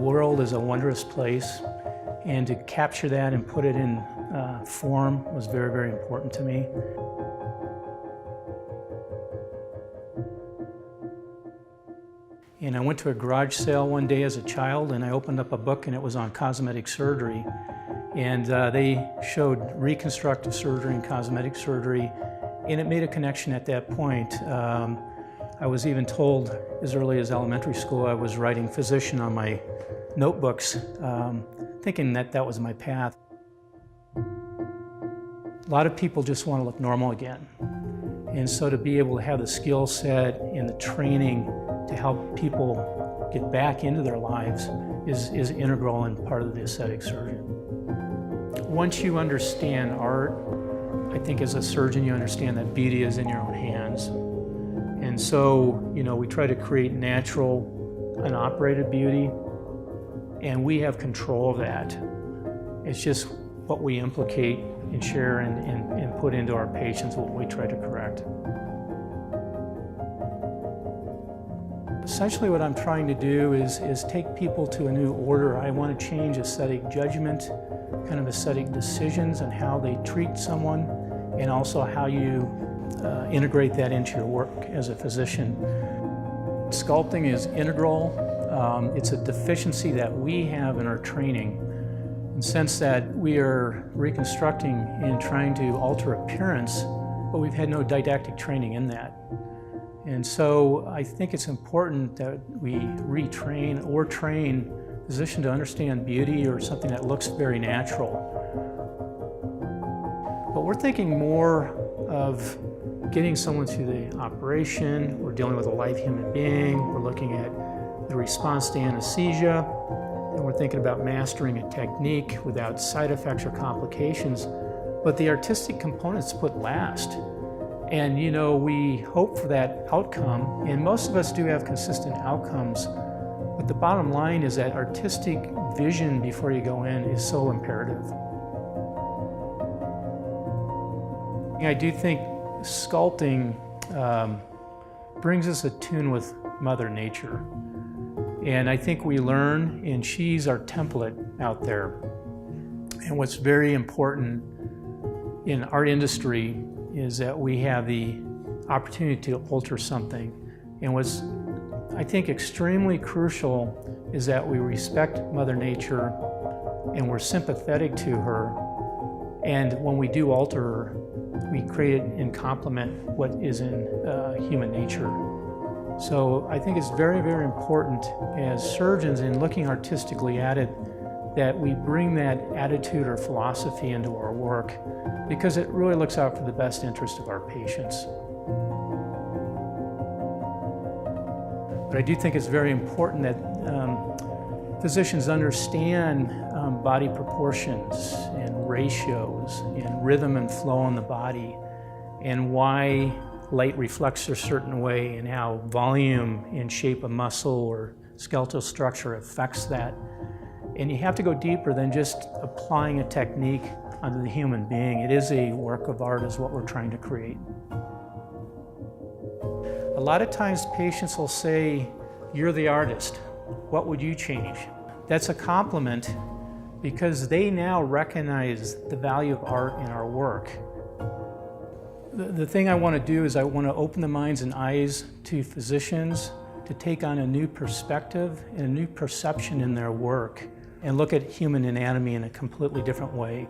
world is a wondrous place, and to capture that and put it in form was very, very important to me. And I went to a garage sale one day as a child, and I opened up a book, and it was on cosmetic surgery. And they showed reconstructive surgery and cosmetic surgery, and it made a connection at that point. I was even told as early as elementary school I was writing physician on my notebooks, thinking that that was my path. A lot of people just want to look normal again. And so to be able to have the skill set and the training to help people get back into their lives is integral and part of the aesthetic surgeon. Once you understand art, I think as a surgeon you understand that beauty is in your own hands. And so, you know, we try to create natural, unoperated beauty, and we have control of that. It's just what we implicate and share and put into our patients, what we try to correct. Essentially what I'm trying to do is take people to a new order. I want to change aesthetic judgment, kind of aesthetic decisions and how they treat someone, and also how you integrate that into your work as a physician. Sculpting is integral. It's a deficiency that we have in our training, in the sense that we are reconstructing and trying to alter appearance, but we've had no didactic training in that. And so I think it's important that we retrain or train the physician to understand beauty or something that looks very natural. But we're thinking more of getting someone through the operation. We're dealing with a live human being. We're looking at the response to anesthesia. And we're thinking about mastering a technique without side effects or complications. But the artistic component's put last. And you know, we hope for that outcome, and most of us do have consistent outcomes, but the bottom line is that artistic vision before you go in is so imperative. I do think sculpting brings us attuned with Mother Nature. And I think we learn, and she's our template out there. And what's very important in our industry is that we have the opportunity to alter something. And what's, I think, extremely crucial is that we respect Mother Nature and we're sympathetic to her. And when we do alter her, we create it and complement what is in human nature. So I think it's very, very important as surgeons in looking artistically at it that we bring that attitude or philosophy into our work, because it really looks out for the best interest of our patients. But I do think it's very important that physicians understand body proportions and ratios and rhythm and flow in the body, and why light reflects a certain way, and how volume and shape of muscle or skeletal structure affects that. And you have to go deeper than just applying a technique onto the human being. It is a work of art, is what we're trying to create. A lot of times patients will say, "You're the artist. What would you change?" That's a compliment, because they now recognize the value of art in our work. The thing I want to do is I want to open the minds and eyes to physicians to take on a new perspective and a new perception in their work, and look at human anatomy in a completely different way.